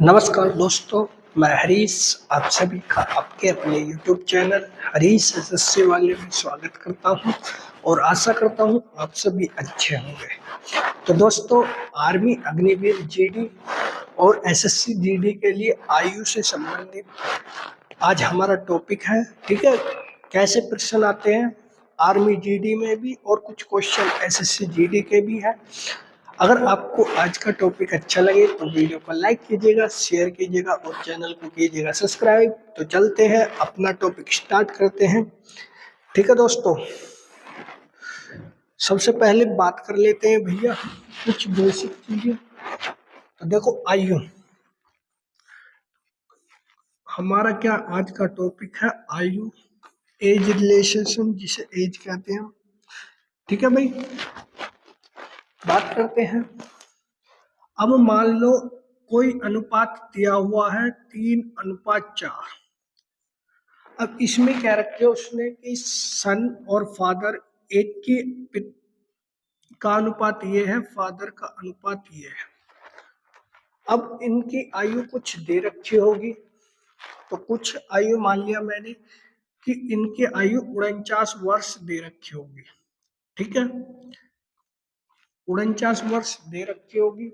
नमस्कार दोस्तों, मैं हरीश आप सभी का आपके अपने YouTube चैनल हरीश एसएससी वाले में स्वागत करता हूं और आशा करता हूं आप सभी अच्छे होंगे। तो दोस्तों, आर्मी अग्निवीर जीडी और एसएससी जीडी के लिए आयु से संबंधित आज हमारा टॉपिक है। ठीक है, कैसे प्रश्न आते हैं आर्मी जीडी में भी और कुछ क्वेश्चन एसएससी जीडी के भी है। अगर आपको आज का टॉपिक अच्छा लगे तो वीडियो को लाइक कीजिएगा, शेयर कीजिएगा और चैनल को कीजिएगा सब्सक्राइब। तो चलते हैं, अपना टॉपिक स्टार्ट करते हैं। ठीक है दोस्तों, सबसे पहले बात कर लेते हैं भैया कुछ बेसिक चीजें। तो देखो, आयु हमारा क्या आज का टॉपिक है, आयु, एज रिलेशन, जिसे एज कहते हैं। ठीक है भाई, बात करते हैं। अब मान लो कोई अनुपात दिया हुआ है 3:4। अब इसमें क्या रखे उसने कि सन और फादर एक के का अनुपात ये है, फादर का अनुपात ये है। अब इनकी आयु कुछ दे रखी होगी, तो कुछ आयु मान लिया मैंने कि इनकी आयु 49 वर्ष दे रखी होगी। ठीक है, 49 वर्ष दे रखी होगी।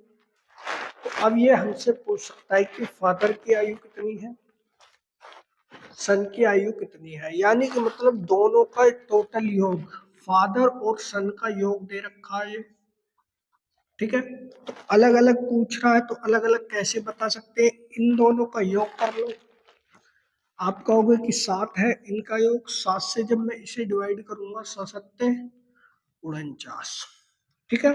तो अब ये हमसे पूछ सकता है कि फादर की आयु कितनी है, सन की आयु कितनी है, यानी कि मतलब दोनों का टोटल योग, फादर और सन का योग दे रखा है। ठीक है, तो अलग अलग पूछ रहा है तो अलग अलग कैसे बता सकते हैं, इन दोनों का योग कर लो। आप कहोगे कि 7 है इनका योग, 7 से जब मैं इसे डिवाइड करूंगा 7×7 49। ठीक है,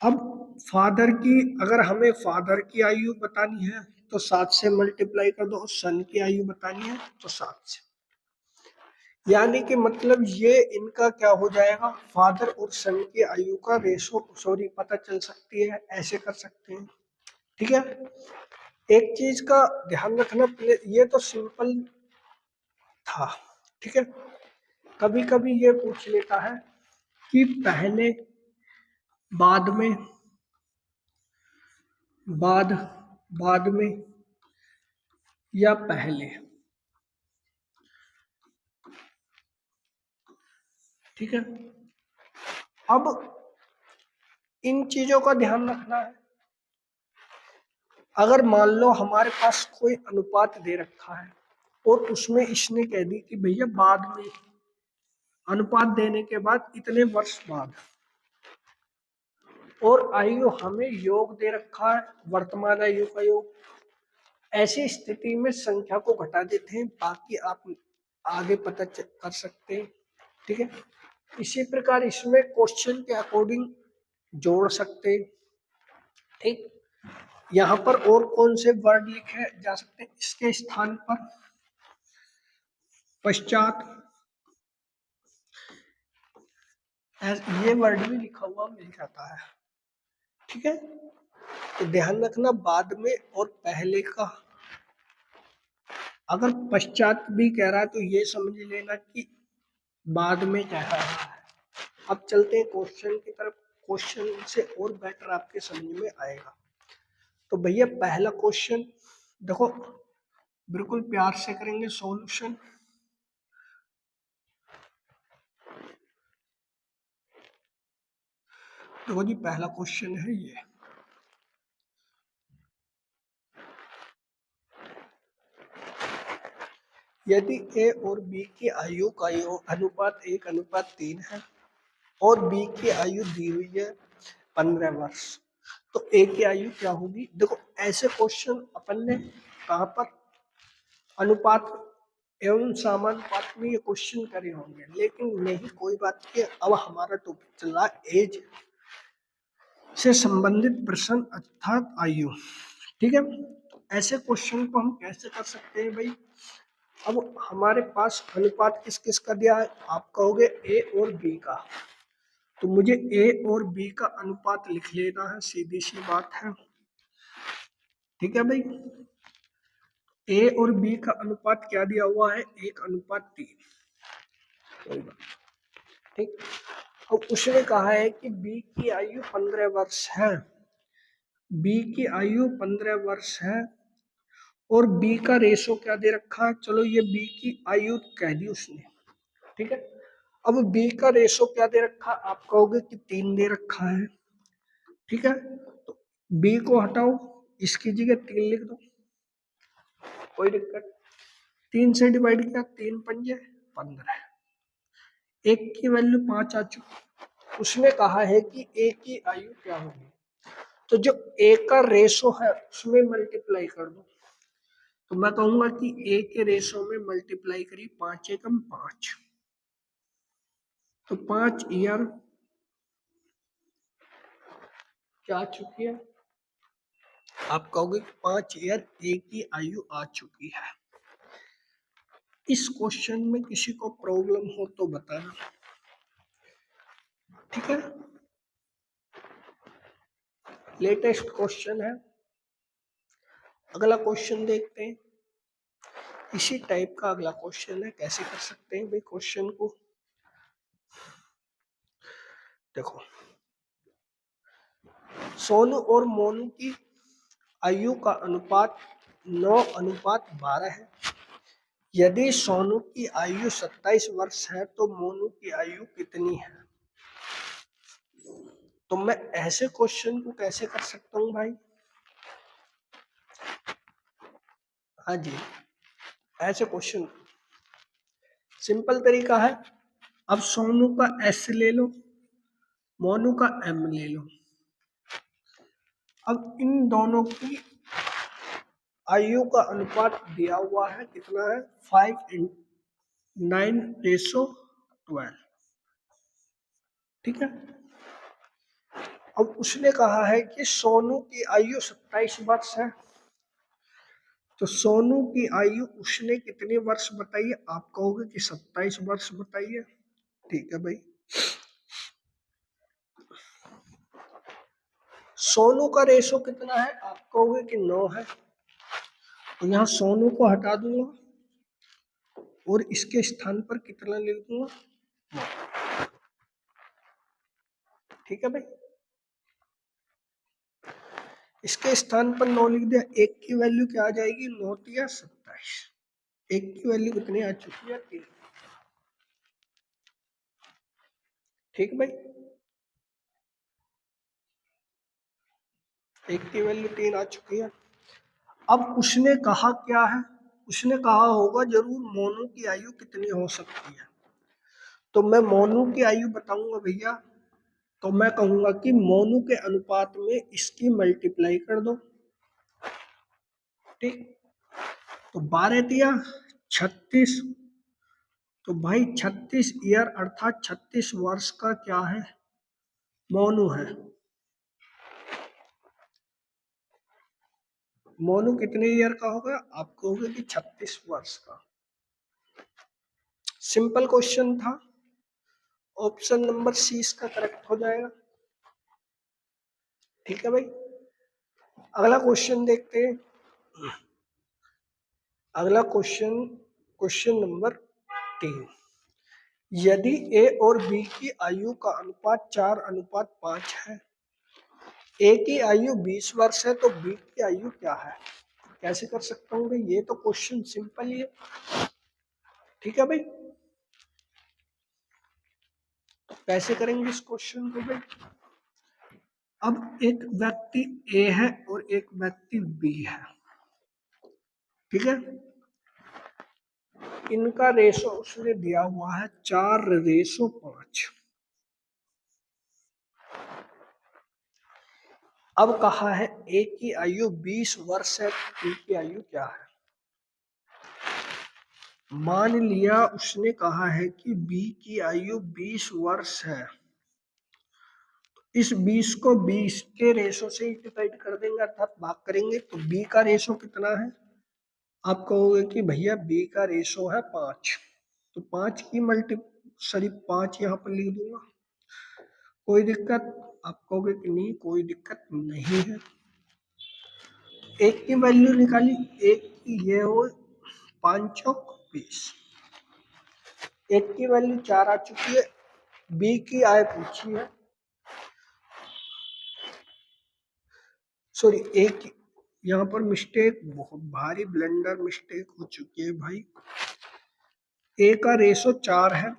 अब फादर की, अगर हमें फादर की आयु बतानी है तो 7 से मल्टीप्लाई कर दो, सन की आयु बतानी है तो 7 से, यानी कि मतलब ये इनका क्या हो जाएगा, फादर और सन की आयु का रेशो सॉरी पता चल सकती है, ऐसे कर सकते हैं। ठीक है, एक चीज का ध्यान रखना, ये तो सिंपल था। ठीक है, कभी कभी ये पूछ लेता है कि पहले, बाद में, बाद बाद में या पहले। ठीक है, अब इन चीजों का ध्यान रखना है। अगर मान लो हमारे पास कोई अनुपात दे रखा है और उसमें इसने कह दी कि भैया बाद में, अनुपात देने के बाद इतने वर्ष बाद, और आयु हमें योग दे रखा है, वर्तमान आयु का योग, ऐसी स्थिति में संख्या को घटा देते हैं, बाकी आप आगे पता कर सकते हैं। ठीक है, इसी प्रकार इसमें क्वेश्चन के अकॉर्डिंग जोड़ सकते हैं। ठीक, यहाँ पर और कौन से वर्ड लिखे जा सकते हैं, इसके स्थान पर पश्चात, ये वर्ड भी लिखा हुआ मिल जाता है। ठीक है, तो ध्यान रखना बाद में और पहले का, अगर पश्चात भी कह रहा है तो ये समझ लेना कि बाद में कह रहा है। अब चलते हैं क्वेश्चन की तरफ, क्वेश्चन से और बेटर आपके समझ में आएगा। तो भैया पहला क्वेश्चन देखो, बिल्कुल प्यार से करेंगे सॉल्यूशन। देखो जी, पहला क्वेश्चन है ये, यदि ए और बी की आयु का अनुपात 1:3 है और बी की आयु दी हुई है 15 वर्ष, तो ए की आयु क्या होगी। देखो, ऐसे क्वेश्चन अपन ने कहाँ पर अनुपात एवं समानुपात में ये क्वेश्चन करे होंगे, लेकिन नहीं, कोई बात नहीं। अब हमारा टॉपिक चल रहा है एज से संबंधित प्रश्न अर्थात आयु। ठीक है, तो ऐसे क्वेश्चन को हम कैसे कर सकते हैं भाई। अब हमारे पास अनुपात किस किस का दिया है, आप कहोगे ए और बी का, तो मुझे ए और बी का अनुपात लिख लेना है, सीधी सी बात है। ठीक है भाई, ए और बी का अनुपात क्या दिया हुआ है, 1:3। ठीक, और उसने कहा है कि बी की आयु 15 वर्ष है, बी की आयु 15 वर्ष है और बी का रेशो क्या दे रखा है, चलो ये बी की आयु कह दी उसने, ठीक है। अब बी का रेशो क्या दे रखा, आप कहोगे कि 3 दे रखा है, ठीक है। तो बी को हटाओ, इसकी जगह 3 लिख दो, कोई दिक्कत। 3 से डिवाइड किया, 3 पंजे 15, एक की वैल्यू 5 आ चुकी। उसने कहा है कि ए की आयु क्या होगी, तो जो ए का रेशो है उसमें मल्टीप्लाई कर दो। तो मैं कहूंगा कि ए के रेशो में मल्टीप्लाई करिए, 5 एकम 5, तो 5 ईयर क्या आ चुकी है, आप कहोगे 5 ईयर ए की आयु आ चुकी है। इस क्वेश्चन में किसी को प्रॉब्लम हो तो बताना, ठीक है। लेटेस्ट क्वेश्चन है, अगला क्वेश्चन देखते हैं। इसी टाइप का अगला क्वेश्चन है, कैसे कर सकते हैं भाई क्वेश्चन को, देखो। सोनू और मोनू की आयु का अनुपात 9:12 है। यदि सोनू की आयु 27 वर्ष है तो मोनू की आयु कितनी है। तो मैं ऐसे क्वेश्चन को कैसे कर सकता हूं भाई, हाँ जी, ऐसे क्वेश्चन सिंपल तरीका है। अब सोनू का एस ले लो, मोनू का एम ले लो। अब इन दोनों की आयु का अनुपात दिया हुआ है, कितना है, 5:9:12, ठीक है। अब उसने कहा है कि सोनू की आयु 27 वर्ष है, तो सोनू की आयु उसने कितने वर्ष बताइए, आप कहोगे कि 27 वर्ष बताइए, ठीक है भाई। सोनू का रेशो कितना है, आप कहोगे कि 9 है, तो यहाँ सोनू को हटा दूंगा और इसके स्थान पर कितना लिख दूंगा, 9, ठीक है भाई। इसके स्थान पर 9 लिख दिया, एक की वैल्यू क्या आ जाएगी, 9 या 27, एक की वैल्यू कितनी आ चुकी है, 3, ठीक भाई। एक की वैल्यू 3 आ चुकी है। अब उसने कहा क्या है, उसने कहा होगा जरूर मोनू की आयु कितनी हो सकती है, तो मैं मोनू की आयु बताऊंगा भैया। तो मैं कहूंगा कि मोनू के अनुपात में इसकी मल्टीप्लाई कर दो, ठीक। तो 12 दिया 36, तो भाई 36 ईयर अर्थात 36 वर्ष का क्या है, मोनू है। मोनू कितने ईयर का होगा, आप कहोगे कि 36 वर्ष का। सिंपल क्वेश्चन था, ऑप्शन नंबर सी इसका करेक्ट हो जाएगा, ठीक है भाई। अगला क्वेश्चन देखते हैं। अगला क्वेश्चन, क्वेश्चन नंबर 3। यदि ए और बी की आयु का अनुपात 4:5 है, ए की आयु 20 वर्ष है तो बी की आयु क्या है। कैसे कर सकता हूँ भाई, ये तो क्वेश्चन सिंपल ही है, ठीक है भाई। कैसे करेंगे इस क्वेश्चन को भाई, अब एक व्यक्ति ए है और एक व्यक्ति बी है, ठीक है। इनका रेशो उसने दिया हुआ है 4:5। अब कहा है ए की आयु 20 वर्ष है, बी की आयु क्या है। मान लिया उसने कहा है कि बी की आयु 20 वर्ष है, इस 20 को 20 के रेशो से डिवाइड कर देंगे अर्थात भाग करेंगे, तो बी का रेशो कितना है, आप कहोगे कि भैया बी का रेशो है 5, तो 5 की सॉरी 5 यहाँ पर लिख दूंगा, कोई दिक्कत, आप कहोगे कि नहीं कोई दिक्कत नहीं है। एक की वैल्यू निकाली, एक की ये हो 5 चौक 20, एक की वैल्यू 4 आ चुकी है, बी की आय पूछी है, सॉरी एक यहाँ पर मिस्टेक, बहुत भारी ब्लेंडर मिस्टेक हो चुकी है भाई। ए का रेशो 4 है,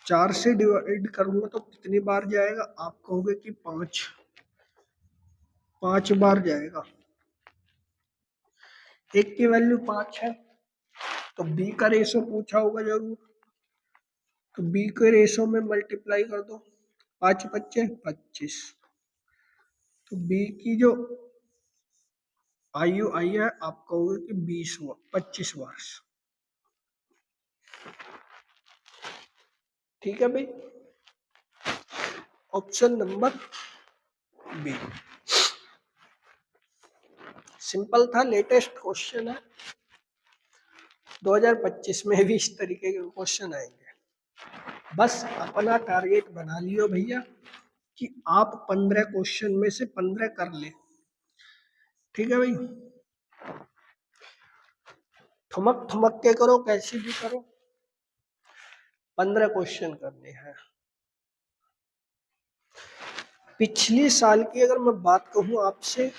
4 से डिवाइड करूंगा तो कितनी बार जाएगा, आप कहोगे कि 5 बार जाएगा। एक की वैल्यू 5 है तो बी का रेशो पूछा होगा जरूर, तो बी के रेशो में मल्टीप्लाई कर दो, 5 पच्चे 25, तो बी की जो आयु आई है आप कहोगे कि 25 वर्ष। ठीक है भाई, ऑप्शन नंबर बी सिंपल था, लेटेस्ट क्वेश्चन है, 2025 में भी इस तरीके के क्वेश्चन आएंगे। बस अपना टारगेट बना लियो भैया कि आप 15 क्वेश्चन में से 15 कर ले। ठीक है भाई, ठुमक ठुमक के करो, कैसे भी करो, 15 क्वेश्चन करने हैं। पिछली साल की अगर मैं बात कहूं आपसे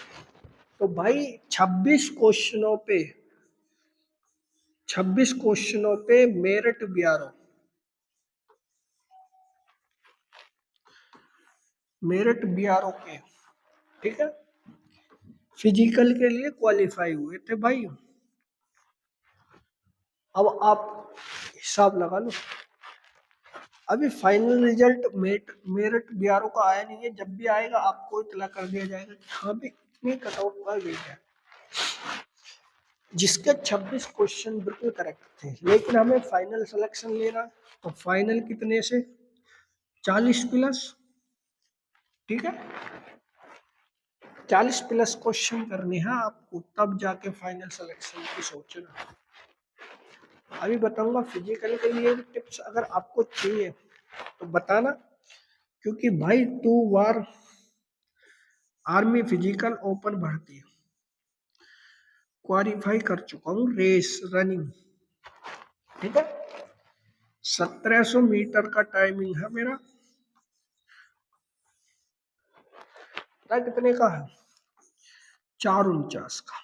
तो भाई 26 क्वेश्चनों पे मेरिट ब्यूरो, के, ठीक है, फिजिकल के लिए क्वालिफाई हुए थे भाई। अब आप हिसाब लगा लो, अभी फाइनल रिजल्ट मेरिट ब्यूरो का आया नहीं है, जब भी आएगा आपको इतला कर दिया जाएगा कि हाँ भी इतनी कट ऑफ आ गई है। जिसके 26 क्वेश्चन बिल्कुल करेक्ट थे, लेकिन हमें फाइनल सिलेक्शन लेना, तो फाइनल कितने से 40 प्लस, ठीक है, 40 प्लस क्वेश्चन करने हैं आपको, तब जाके फाइनल सिलेक्शन की सोचना। अभी बताऊंगा फिजिकल के लिए भी टिप्स, अगर आपको चाहिए तो बताना, क्योंकि भाई 2 बार आर्मी फिजिकल ओपन भर्ती क्वालिफाई कर चुका हूँ, रेस रनिंग, ठीक है, 1700 मीटर का टाइमिंग है मेरा, पता कितने का है, 4:49 का।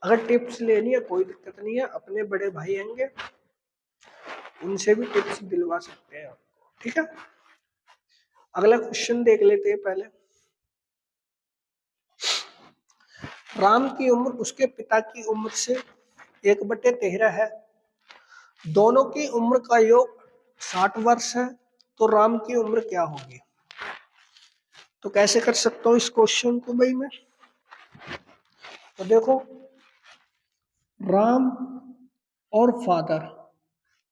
अगर टिप्स लेनी है कोई दिक्कत नहीं है, अपने बड़े भाई होंगे उनसे भी टिप्स दिलवा सकते हैं आपको। ठीक है, अगला क्वेश्चन देख लेते हैं पहले। राम की उम्र उसके पिता की उम्र से 1/13 है, दोनों की उम्र का योग 60 वर्ष है, तो राम की उम्र क्या होगी। तो कैसे कर सकता हूँ इस क्वेश्चन को भाई मैं, तो देखो राम और फादर,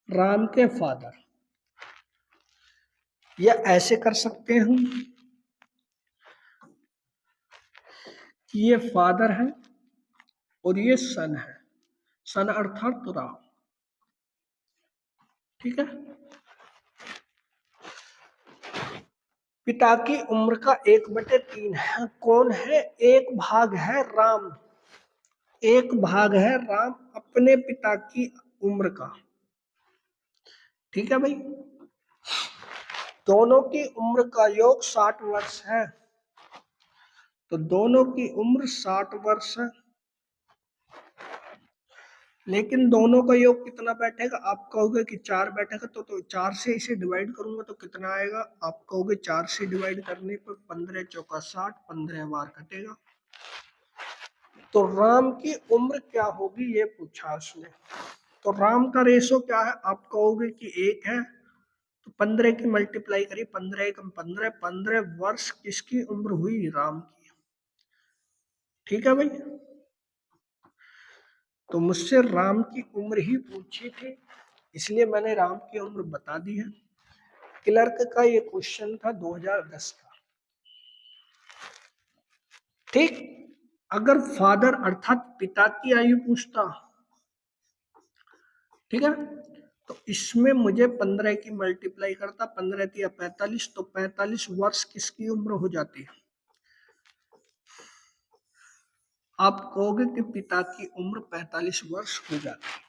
राम के फादर, या ऐसे कर सकते हैं हम कि ये फादर है और ये सन है, सन अर्थात तो राम, ठीक है। पिता की उम्र का 1/3 है, कौन है, एक भाग है राम, एक भाग है राम अपने पिता की उम्र का, ठीक है भाई। दोनों की उम्र का योग 60 वर्ष है, तो दोनों की उम्र 60 वर्ष है, लेकिन दोनों का योग कितना बैठेगा, आप कहोगे कि 4 बैठेगा, तो 4 से इसे डिवाइड करूंगा तो कितना आएगा, आप कहोगे 4 से डिवाइड करने पर 15 चौका 60, 15 बार कटेगा। तो राम की उम्र क्या होगी ये पूछा उसने, तो राम का रेशो क्या है, आप कहोगे कि 1 है, तो 15 की मल्टीप्लाई करिए, 15 एकम 15, 15 वर्ष किसकी उम्र हुई, राम की, ठीक है भाई। तो मुझसे राम की उम्र ही पूछी थी, इसलिए मैंने राम की उम्र बता दी है। क्लर्क का ये क्वेश्चन था 2010 का, ठीक। अगर फादर अर्थात पिता की आयु पूछता, ठीक है, तो इसमें मुझे 15 की मल्टीप्लाई करता, 15 या 45, तो 45 वर्ष किसकी उम्र हो जाती है, आप कहोगे कि पिता की उम्र 45 वर्ष हो जाती है,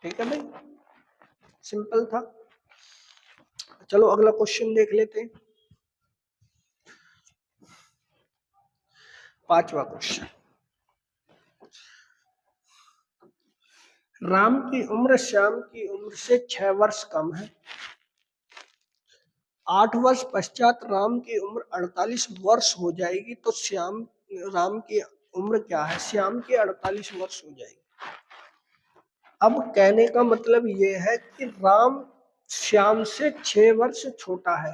ठीक है भाई, सिंपल था। चलो अगला क्वेश्चन देख लेते हैं। 5वां क्वेश्चन, राम की उम्र श्याम की उम्र से 6 वर्ष कम है। 8 वर्ष पश्चात राम की उम्र 48 वर्ष हो जाएगी, तो राम की उम्र क्या है? श्याम की 48 वर्ष हो जाएगी। अब कहने का मतलब यह है कि राम श्याम से 6 वर्ष छोटा है,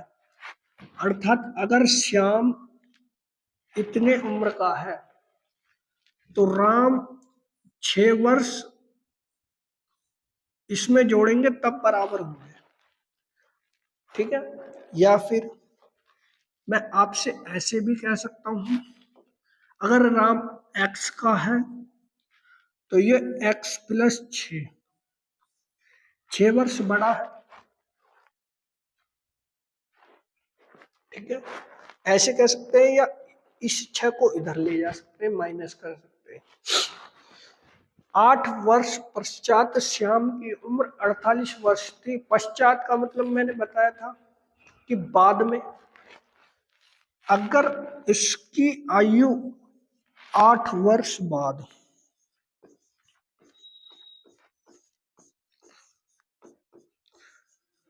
अर्थात अगर श्याम इतने उम्र का है तो राम 6 वर्ष इसमें जोड़ेंगे तब बराबर होंगे। ठीक है, या फिर मैं आपसे ऐसे भी कह सकता हूं, अगर राम x का है तो ये x प्लस 6 वर्ष बड़ा है। ठीक है, ऐसे कह सकते हैं, या इस 6 को इधर ले जा सकते हैं, माइनस कर सकते हैं। 8 वर्ष पश्चात श्याम की उम्र 48 वर्ष थी। पश्चात का मतलब मैंने बताया था कि बाद में। अगर इसकी आयु 8 वर्ष बाद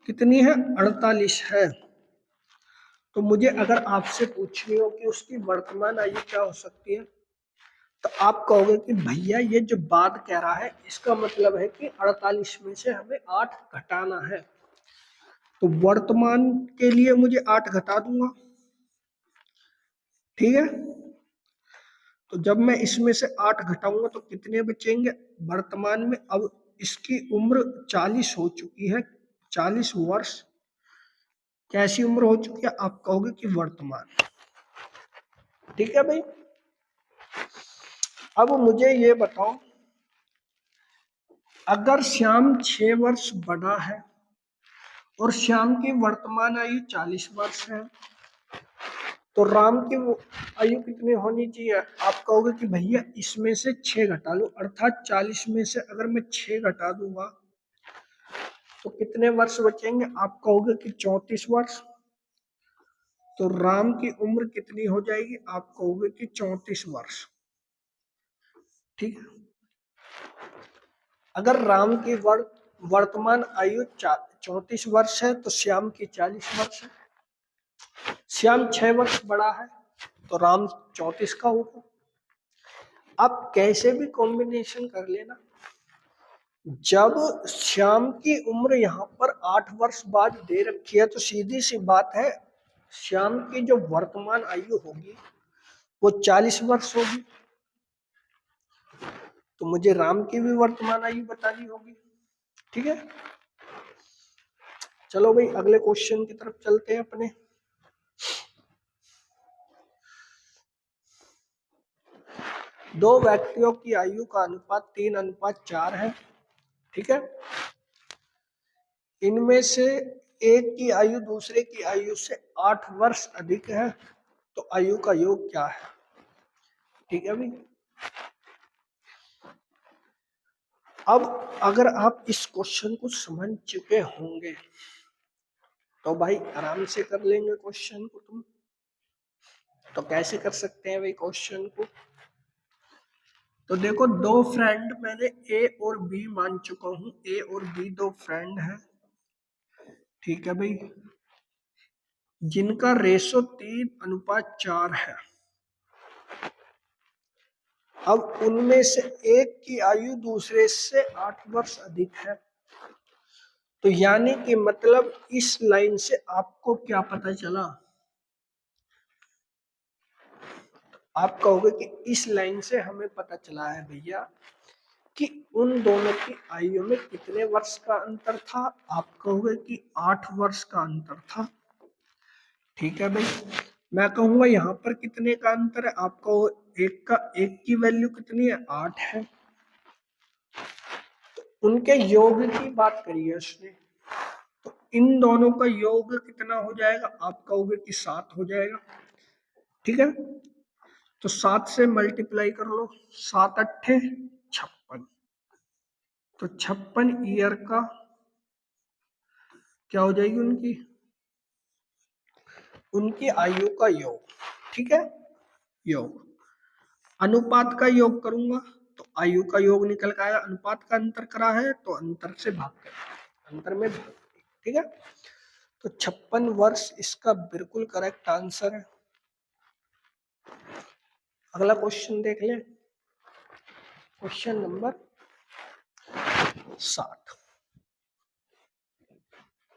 कितनी है? 48 है। तो मुझे अगर आपसे पूछनी हो कि उसकी वर्तमान आयु क्या हो सकती है, तो आप कहोगे कि भैया ये जो बात कह रहा है इसका मतलब है कि 48 में से हमें 8 घटाना है, तो वर्तमान के लिए मुझे 8 घटा दूंगा। ठीक है, तो जब मैं इसमें से 8 घटाऊंगा तो कितने बचेंगे वर्तमान में? अब इसकी उम्र 40 हो चुकी है, 40 वर्ष। कैसी उम्र हो चुकी है? आप कहोगे कि वर्तमान। ठीक है भाई, अब मुझे ये बताओ, अगर श्याम 6 वर्ष बड़ा है और श्याम की वर्तमान आयु 40 वर्ष है, तो राम की आयु कितनी होनी चाहिए? आप कहोगे कि भैया इसमें से 6 घटा लो, अर्थात 40 में से अगर मैं 6 घटा दूंगा तो कितने वर्ष बचेंगे? आप कहोगे कि 34 वर्ष। तो राम की उम्र कितनी हो जाएगी? आप कहोगे कि 34 वर्ष। ठीक है, अगर राम की वर्तमान आयु 34 वर्ष है तो श्याम की 40 वर्ष है। श्याम 6 वर्ष बड़ा है तो राम 34 का होगा। आप कैसे भी कॉम्बिनेशन कर लेना, जब श्याम की उम्र यहाँ पर 8 वर्ष बाद दे रखी है तो सीधी सी बात है, श्याम की जो वर्तमान आयु होगी वो 40 वर्ष होगी, तो मुझे राम की भी वर्तमान आयु बतानी होगी। ठीक है, चलो भाई अगले क्वेश्चन की तरफ चलते हैं अपने। दो व्यक्तियों की आयु का अनुपात 3:4 है। ठीक है, इनमें से एक की आयु दूसरे की आयु से 8 वर्ष अधिक है, तो आयु का योग क्या है? ठीक है भाई, अब अगर आप इस क्वेश्चन को समझ चुके होंगे तो भाई आराम से कर लेंगे क्वेश्चन को तुम। तो कैसे कर सकते हैं भाई क्वेश्चन को? तो देखो, दो फ्रेंड मैंने ए और बी मान चुका हूं, ए और बी दो फ्रेंड हैं। ठीक है भाई, जिनका रेशो 3:4 है। अब उनमें से एक की आयु दूसरे से 8 वर्ष अधिक है, तो यानी कि मतलब इस लाइन से आपको क्या पता चला? आप कहोगे कि इस लाइन से हमें पता चला है भैया कि उन दोनों की आयु में कितने वर्ष का अंतर था? आप कहोगे कि 8 वर्ष का अंतर था। ठीक है भाई, मैं कहूंगा यहाँ पर कितने का अंतर है? आप कहो एक की वैल्यू कितनी है? 8 है। तो उनके योग की बात करिए उसने, तो इन दोनों का योग कितना हो जाएगा? आप कहोगे कि 7 हो जाएगा। ठीक है, तो 7 से मल्टीप्लाई कर लो, 7 अट्ठे 56, तो 56 ईयर का क्या हो जाएगी उनकी उनकी आयु का योग, ठीक है, योग। अनुपात का योग करूंगा तो आयु का योग निकल के आया, अनुपात का अंतर करा है तो अंतर से भाग कर, अंतर में भाग, ठीक है। तो 56 वर्ष इसका बिल्कुल करेक्ट आंसर है। अगला क्वेश्चन देख लें, क्वेश्चन नंबर 7,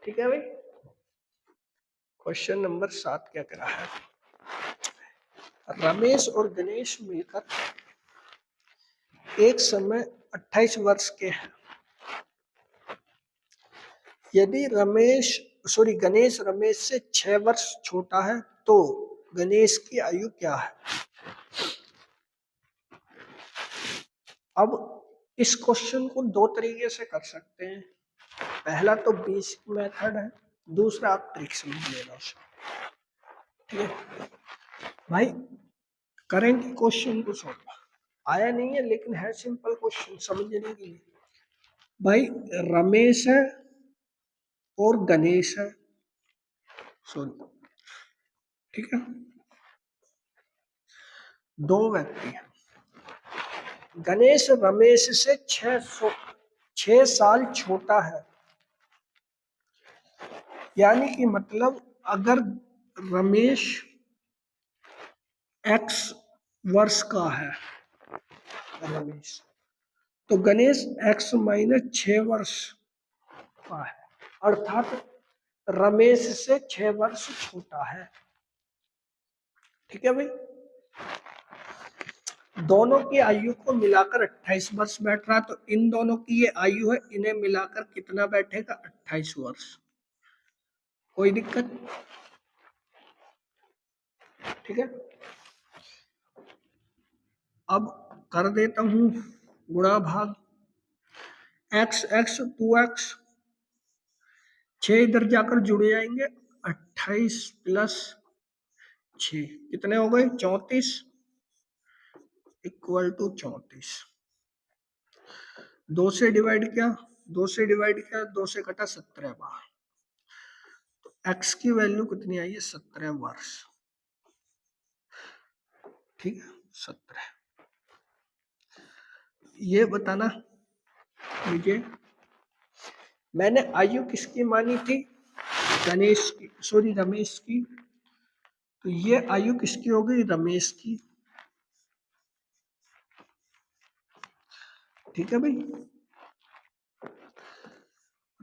ठीक है भाई। क्वेश्चन नंबर 7 क्या करा है, रमेश और गणेश मिलकर एक समय 28 वर्ष के हैं। यदि गणेश रमेश से 6 वर्ष छोटा है तो गणेश की आयु क्या है। अब इस क्वेश्चन को दो तरीके से कर सकते हैं। पहला तो बेसिक मेथड है, दूसरा आप ट्रिक समझ लेना, ठीक है भाई। करेंगे क्वेश्चन को सॉल्व, आया नहीं है लेकिन है सिंपल क्वेश्चन समझने के लिए। भाई रमेश है और गणेश है, सॉरी, ठीक है, दो व्यक्ति हैं। गणेश रमेश से 6 साल छोटा है, यानी कि मतलब अगर रमेश x वर्ष का है रमेश, तो गणेश x - 6 वर्ष का है, अर्थात रमेश से 6 वर्ष छोटा है, ठीक है भाई। दोनों की आयु को मिलाकर 28 वर्ष बैठ रहा, तो इन दोनों की ये आयु है, इन्हें मिलाकर कितना बैठेगा, 28 वर्ष। कोई दिक्कत, ठीक है। अब कर देता हूं गुणा भाग, x 2x, 6 इधर जाकर जुड़ जाएंगे, 28 + 6 कितने हो गए, 34 इक्वल टू 34। 2 से डिवाइड किया, 2 से डिवाइड किया, 2 से कटा 17 बार, तो x की वैल्यू कितनी आई है, 17 वर्ष, ठीक है 17। ये बताना मुझे, मैंने आयु किसकी मानी थी, गणेश की, सॉरी रमेश की, तो ये आयु किसकी हो गई, रमेश की, ठीक है भाई।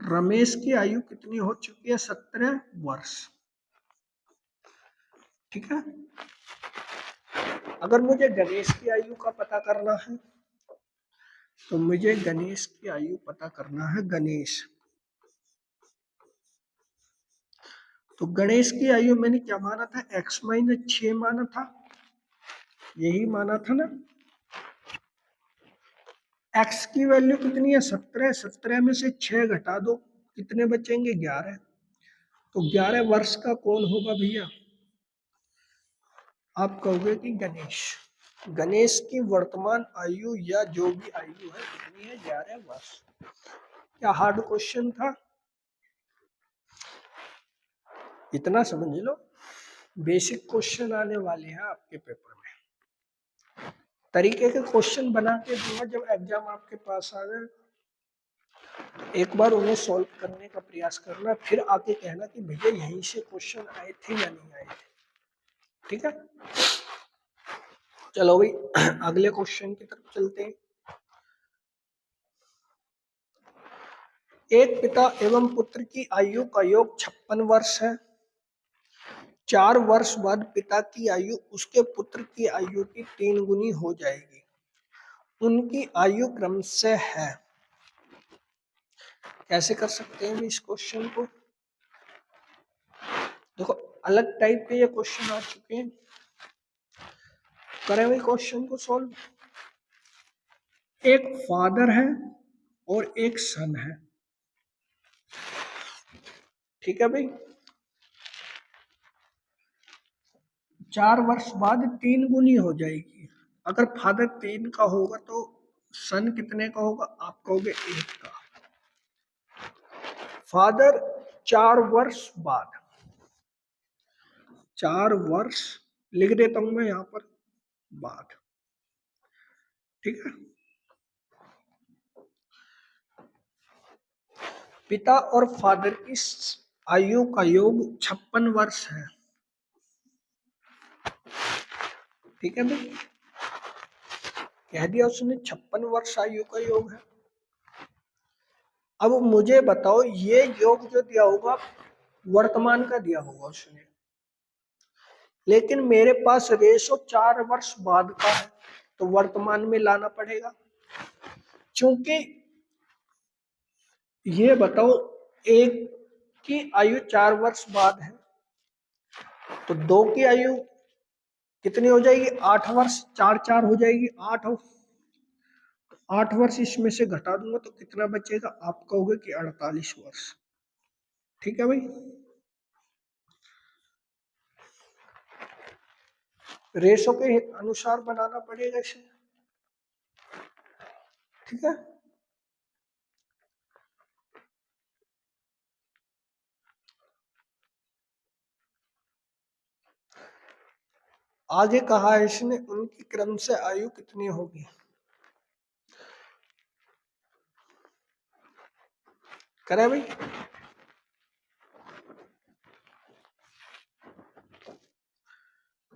रमेश की आयु कितनी हो चुकी है, 17 वर्ष, ठीक है। अगर मुझे गणेश की आयु का पता करना है तो मुझे गणेश की आयु पता करना है, गणेश। तो गणेश की आयु मैंने क्या माना था, x - 6 माना था, यही माना था ना। x की वैल्यू कितनी है, 17, 17 में से 6 घटा दो, कितने बचेंगे, 11। तो 11 वर्ष का कौन होगा भैया, आप कहोगे कि गणेश। गणेश की वर्तमान आयु या जो भी आयु है कितनी है, 11 वर्ष। क्या हार्ड क्वेश्चन था, इतना समझ लो, बेसिक क्वेश्चन आने वाले हैं आपके पेपर में। तरीके के क्वेश्चन बना के दूंगा जब एग्जाम आपके पास आ गए, एक बार उन्हें सॉल्व करने का प्रयास करना, फिर आके कहना कि भैया यहीं से क्वेश्चन आए थे या नहीं आए थे, ठीक है। चलो भाई अगले क्वेश्चन की तरफ चलते हैं। एक पिता एवं पुत्र की आयु का योग 56 वर्ष है। 4 वर्ष बाद पिता की आयु उसके पुत्र की आयु की 3 गुनी हो जाएगी। उनकी आयु क्रमशः है। कैसे कर सकते हैं इस क्वेश्चन को, देखो अलग टाइप के ये क्वेश्चन आ चुके हैं, करें भाई क्वेश्चन को सॉल्व। एक फादर है और एक सन है, ठीक है भाई। 4 वर्ष बाद 3 गुनी हो जाएगी। अगर फादर 3 का होगा तो सन कितने का होगा, आप कहोगे 1 का। फादर 4 वर्ष बाद 4 वर्ष लिख देता हूं मैं यहां पर बाद। ठीक है। पिता और फादर की आयु का योग 56 वर्ष है। ठीक है भाई, कह दिया उसने 56 वर्ष आयु का योग है। अब मुझे बताओ ये योग जो दिया होगा वर्तमान का दिया होगा उसने, लेकिन मेरे पास रेशो 4 वर्ष बाद का है तो वर्तमान में लाना पड़ेगा। क्योंकि ये बताओ एक की आयु 4 वर्ष बाद है तो दो की आयु कितनी हो जाएगी, 8 वर्ष, 4 4 हो जाएगी 8। 8 वर्ष इसमें से घटा दूंगा तो कितना बचेगा, आप कहोगे कि 48 वर्ष। ठीक है भाई, रेशो के अनुसार बनाना पड़ेगा इसे। ठीक है, आगे कहा है इसने उनकी क्रम से आयु कितनी होगी। करे भाई,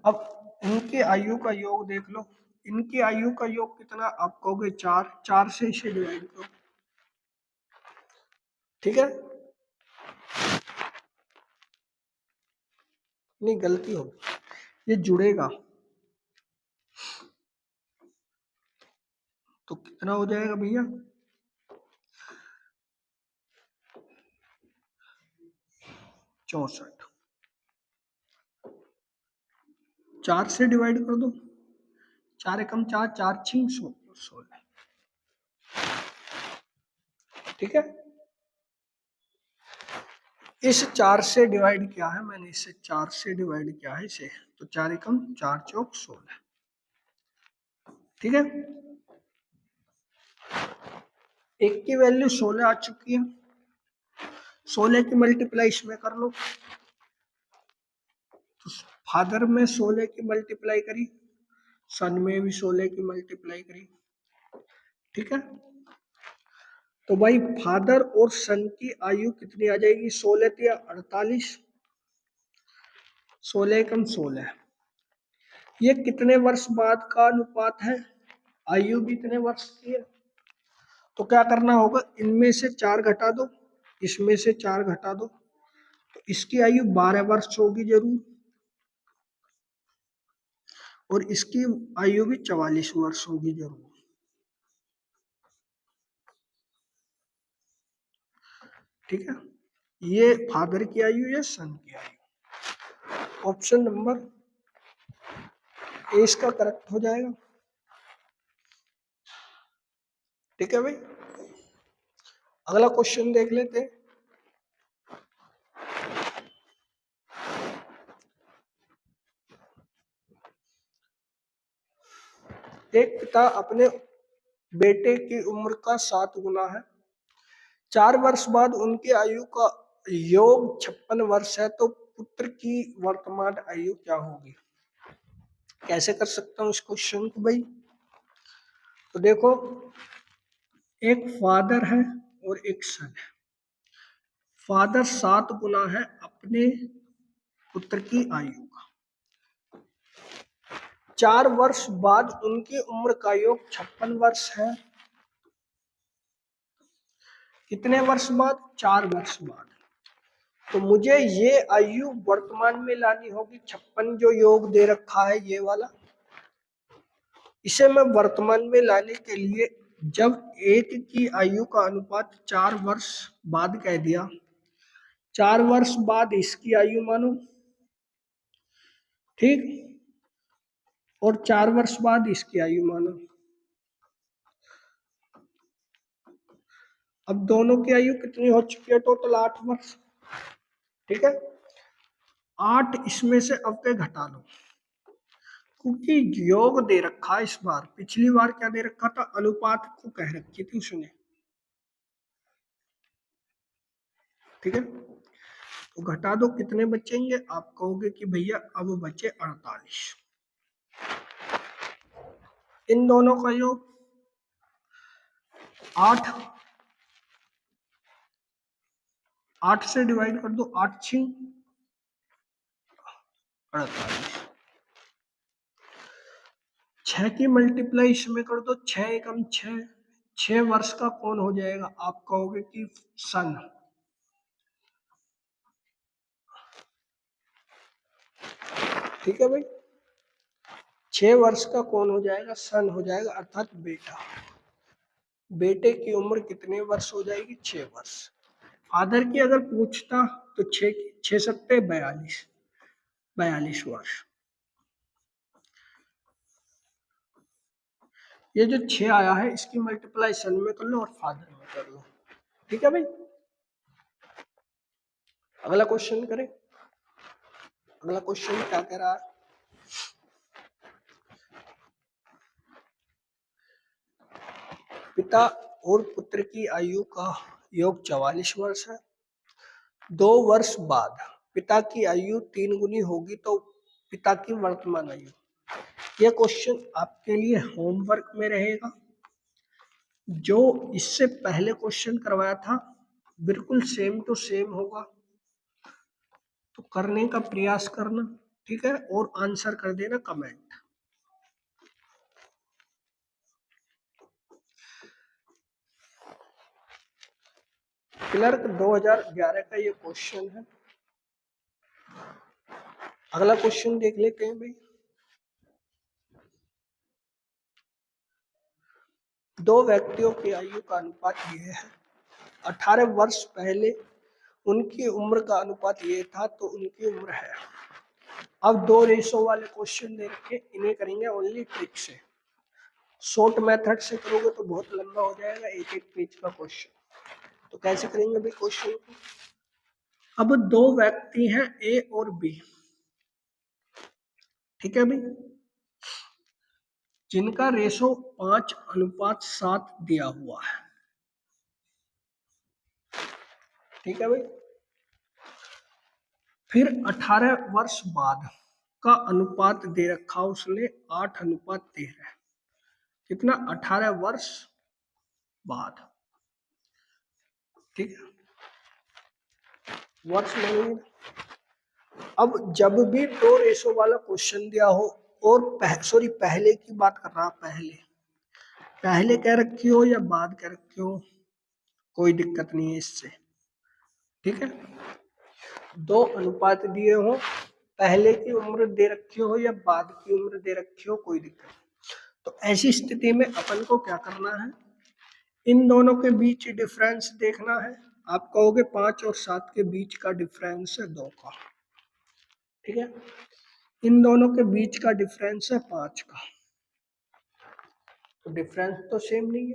अब इनकी आयु का योग देख लो। इनकी आयु का योग कितना, आप कहोगे 4, 4 से इसे डिवाइड करो। ठीक है, नहीं गलती होगी, ये जुड़ेगा तो कितना हो जाएगा भैया, 64। 4 से डिवाइड कर दो, 4 एकम 4, 4 छिंग 16। ठीक है, इस 4 से डिवाइड किया है मैंने, इसे 4 से डिवाइड किया है इसे, तो 4 एकम 4 चौक 16। ठीक है, एक की वैल्यू 16 आ चुकी है, 16 की मल्टीप्लाई इसमें कर लो। तो फादर में 16 की मल्टीप्लाई करी, सन में भी 16 की मल्टीप्लाई करी। ठीक है, तो भाई फादर और सन की आयु कितनी आ जाएगी, 16 या 48, 16 कम 16। ये कितने वर्ष बाद का अनुपात है, आयु भी इतने वर्ष की है, तो क्या करना होगा, इनमें से 4 घटा दो, इसमें से 4 घटा दो, तो इसकी आयु 12 वर्ष होगी जरूर, और इसकी आयु भी 44 वर्ष होगी जरूर। ठीक है, ये फादर की आयु या सन की आयु, ऑप्शन नंबर ए इसका करेक्ट हो जाएगा। ठीक है भाई, अगला क्वेश्चन देख लेते हैं। एक पिता अपने बेटे की उम्र का 7 गुना है, 4 वर्ष बाद उनकी आयु का योग 56 वर्ष है, तो पुत्र की वर्तमान आयु क्या होगी। कैसे कर सकता हूँ इस क्वेश्चन को भाई, तो देखो एक फादर है और एक सन है। फादर 7 गुना है अपने पुत्र की आयु का, 4 वर्ष बाद उनकी उम्र का योग 56 वर्ष है। कितने वर्ष बाद, 4 वर्ष बाद, तो मुझे ये आयु वर्तमान में लानी होगी। 56 जो योग दे रखा है ये वाला, इसे मैं वर्तमान में लाने के लिए जब एक की आयु का अनुपात 4 वर्ष बाद कह दिया, 4 वर्ष बाद इसकी आयु मानो, ठीक, और 4 वर्ष बाद इसकी आयु मानो। अब दोनों की आयु कितनी हो चुकी है, टोटल 8 वर्ष। ठीक है, 8 इसमें से अब पे घटा लो, क्योंकि योग दे रखा है इस बार, पिछली बार क्या दे रखा था, अनुपात को कह रखी थी उसने। ठीक है, तो घटा दो, कितने बचेंगे? आप कहोगे कि भैया अब बचे 48। इन दोनों का योग 8, 8 से डिवाइड कर दो, 8 6 48। 6 की मल्टीप्लाई इसमें कर दो, 6 एकम 6, 6 वर्ष का कौन हो जाएगा? आप कहोगे कि सन। ठीक है भाई, 6 वर्ष का कौन हो जाएगा? सन हो जाएगा, अर्थात बेटा। बेटे की उम्र कितने वर्ष हो जाएगी? 6 वर्ष। फादर की अगर पूछता तो 6 सत्ते 42, 42 वर्ष। ये जो 6 आया है इसकी मल्टीप्लाई सन में कर लो और फादर में कर लो। ठीक है भाई, अगला क्वेश्चन करें। अगला क्वेश्चन क्या कह रहा है? पिता और पुत्र की आयु का योग 44 वर्ष है। 2 वर्ष बाद पिता की आयु 3 गुनी होगी तो पिता की वर्तमान आयु। यह क्वेश्चन आपके लिए होमवर्क में रहेगा। जो इससे पहले क्वेश्चन करवाया था बिल्कुल सेम टू सेम होगा, तो करने का प्रयास करना। ठीक है, और आंसर कर देना कमेंट। क्लर्क 2011 का ये क्वेश्चन है। अगला क्वेश्चन देख लेते हैं भाई। 2 व्यक्तियों की आयु का अनुपात ये है। 18 वर्ष पहले उनकी उम्र का अनुपात ये था तो उनकी उम्र है। अब 2 रेशो वाले क्वेश्चन दे रखे, इन्हें करेंगे ओनली ट्रिक से। शॉर्ट मेथड से करोगे तो बहुत लंबा हो जाएगा, एक एक पेज का क्वेश्चन। तो कैसे करेंगे भाई क्वेश्चन को? अब 2 व्यक्ति हैं ए और बी। ठीक है भाई, जिनका रेशो 5:7 दिया हुआ है। ठीक है भाई, फिर 18 वर्ष बाद का अनुपात दे रखा उसने 8:13। कितना? 18 वर्ष बाद। ठीक है, वर्ष नहीं। अब जब भी 2 रेशो वाला क्वेश्चन दिया हो और पहले की बात कर रहा, पहले कह रखी हो या बाद कह रखी हो, कोई दिक्कत नहीं है इससे। ठीक है, 2 अनुपात दिए हो, पहले की उम्र दे रखी हो या बाद की उम्र दे रखी हो, कोई दिक्कत नहीं। तो ऐसी स्थिति में अपन को क्या करना है? इन दोनों के बीच डिफरेंस देखना है। आप कहोगे 5 और 7 के बीच का डिफरेंस है 2 का। ठीक है, इन दोनों के बीच का डिफरेंस है 5 का। तो डिफरेंस तो सेम नहीं है।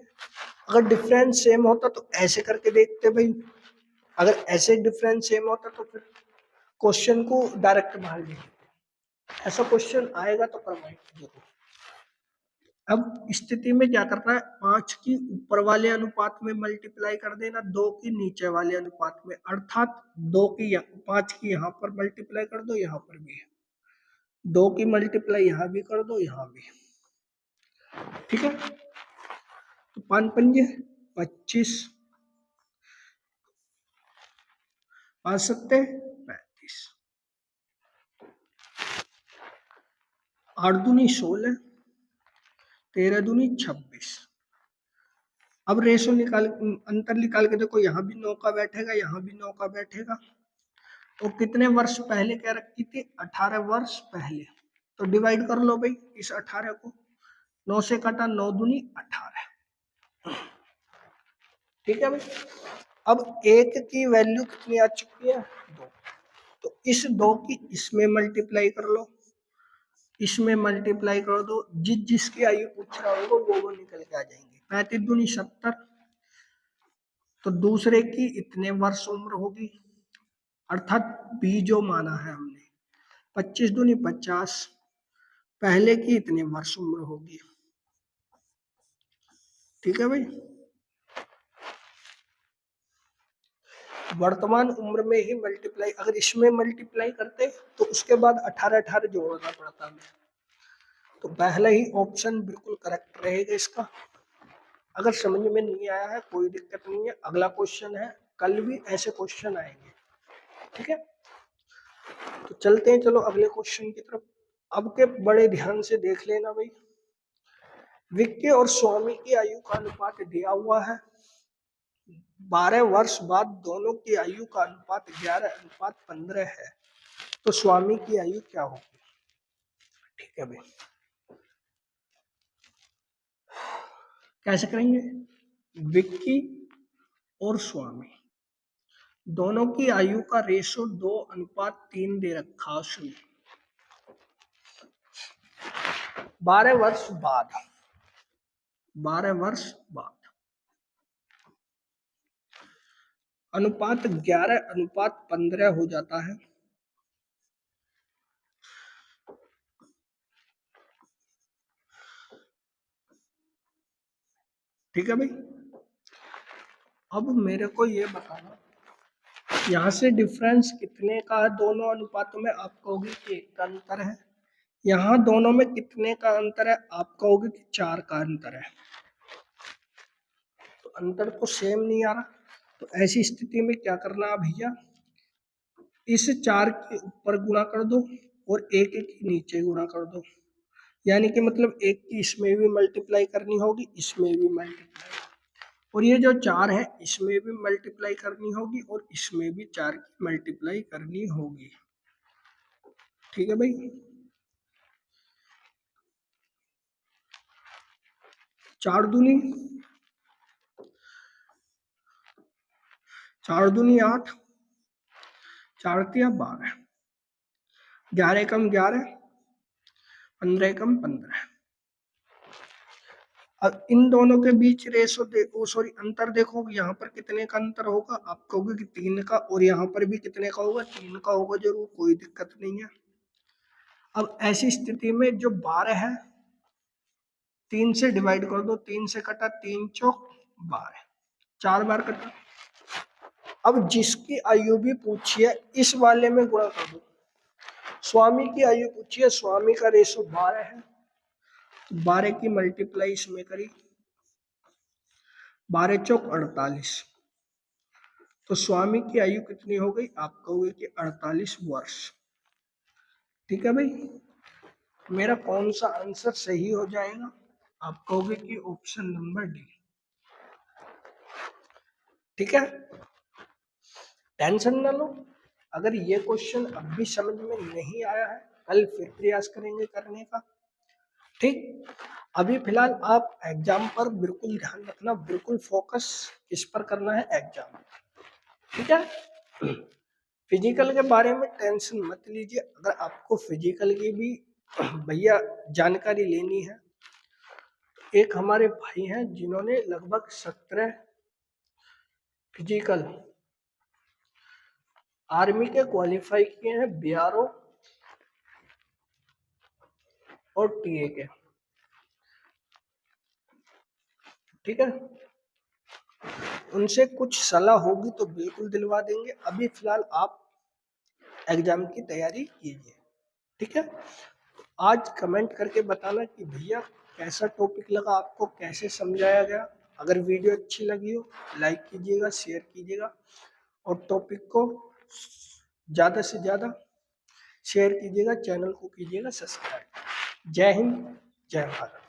अगर डिफरेंस सेम होता तो ऐसे करके देखते भाई। अगर ऐसे डिफरेंस सेम होता तो फिर क्वेश्चन को डायरेक्ट बाहर ले लेते। ऐसा क्वेश्चन आएगा तो करवाएंगे जरूर। अब स्थिति में क्या करना है? 5 की ऊपर वाले अनुपात में मल्टीप्लाई कर देना 2 की नीचे वाले अनुपात में, अर्थात 5 की यहाँ पर मल्टीप्लाई कर दो, यहाँ पर भी 2 की मल्टीप्लाई यहाँ भी कर दो, यहाँ भी। ठीक है, तो 5 पंजे 25, 5 सत्ते 35, 8 दूनी 16, 13 दूनी 26। अब रेशो निकाल, अंतर निकाल के देखो, यहाँ भी 9 का बैठेगा, यहाँ भी 9 का बैठेगा। तो कितने वर्ष पहले कह रखी थी? 18 वर्ष पहले। तो डिवाइड कर लो भाई इस 18 को, 9 से कटा 9 दूनी 18। ठीक है भाई, अब 1 की वैल्यू कितनी आ चुकी है? 2। तो इस 2 की इसमें मल्टीप्लाई कर लो, इसमें मल्टीप्लाई कर दो, जिसकी आयु पूछ रहा होगा वो निकल के आ जाएंगे। 35 दूनी 70, तो दूसरे की इतने वर्ष उम्र होगी, अर्थात बी जो माना है हमने। 25 दूनी 50, पहले की इतने वर्ष उम्र होगी। ठीक है भाई, वर्तमान उम्र में ही मल्टीप्लाई, अगर इसमें मल्टीप्लाई करते तो उसके बाद 18 जोड़ना पड़ता हमें। तो पहला ही ऑप्शन बिल्कुल करेक्ट रहेगा इसका। अगर समझ में नहीं आया है कोई दिक्कत नहीं है, अगला क्वेश्चन है, कल भी ऐसे क्वेश्चन आएंगे, ठीक है। तो चलते हैं, चलो अगले क्वेश्चन की तरफ। अब के बड़े ध्यान से देख लेना भाई। विक्की और स्वामी की आयु का अनुपात दिया हुआ है। 12 वर्ष बाद दोनों की आयु का अनुपात 11:15 है। तो स्वामी की आयु क्या होगी? ठीक है भाई, कैसे करेंगे? विक्की और स्वामी दोनों की आयु का रेशो 2:3 दे रखा उसने। 12 वर्ष बाद, 12 वर्ष बाद अनुपात 11:15 हो जाता है। ठीक है भाई, अब मेरे को ये बताना यहाँ से डिफरेंस कितने का है दोनों अनुपातों में? आप कहोगे कि 1 का अंतर है। यहाँ दोनों में कितने का अंतर है? आप कहोगे कि 4 का अंतर है। तो अंतर तो सेम नहीं आ रहा, तो ऐसी स्थिति में क्या करना है भैया, इस 4 के ऊपर गुणा कर दो और 1 के नीचे गुणा कर दो। यानी कि मतलब 1 की इसमें भी मल्टीप्लाई करनी होगी, इसमें भी मल्टीप्लाई, और ये जो 4 है इसमें भी मल्टीप्लाई करनी होगी और इसमें भी 4 की मल्टीप्लाई करनी होगी। ठीक है भाई, 4 दूनी 8, 4 तिया 12, 11 कम 11, 15 कम 15। अब इन दोनों के बीच रेशो देखो, सॉरी अंतर देखो, यहाँ पर कितने का अंतर होगा? आप कहोगे कि 3 का, और यहाँ पर भी कितने का होगा? 3 का होगा जरूर, कोई दिक्कत नहीं है। अब ऐसी स्थिति में जो 12 है 3 से डिवाइड कर दो, 3 से कटा 3 चौक 12, 4 बार कटा। अब जिसकी आयु भी पूछी है इस वाले में गुणा कर दो। स्वामी की आयु पूछी है, स्वामी का रेशो 12 है, 12 की मल्टीप्लाई इसमें करी, 12 चौक 48। तो स्वामी की आयु कितनी हो गई? आप कहोगे कि 48 वर्ष। ठीक है भाई, मेरा कौन सा आंसर सही हो जाएगा? आप कहोगे कि ऑप्शन नंबर डी। ठीक है, टेंशन ना लो। अगर ये क्वेश्चन अब भी समझ में नहीं आया है, कल फिर प्रयास करेंगे करने का। ठीक, अभी फिलहाल आप एग्जाम पर बिल्कुल ध्यान रखना, बिल्कुल फोकस किस पर करना है? एग्जाम। ठीक है, फिजिकल के बारे में टेंशन मत लीजिए। अगर आपको फिजिकल की भी भैया जानकारी लेनी है, एक हमारे भाई हैं जिन्होंने लगभग 17 फिजिकल आर्मी के क्वालिफाई किए हैं, बीआरओ और टीए के। ठीक है, उनसे कुछ सलाह होगी तो बिल्कुल दिलवा देंगे। अभी फिलहाल आप एग्जाम की तैयारी कीजिए। ठीक है, आज कमेंट करके बताना कि भैया कैसा टॉपिक लगा आपको, कैसे समझाया गया। अगर वीडियो अच्छी लगी हो लाइक कीजिएगा, शेयर कीजिएगा और टॉपिक को ज़्यादा से ज़्यादा शेयर कीजिएगा, चैनल को कीजिएगा सब्सक्राइब। जय हिंद, जय भारत।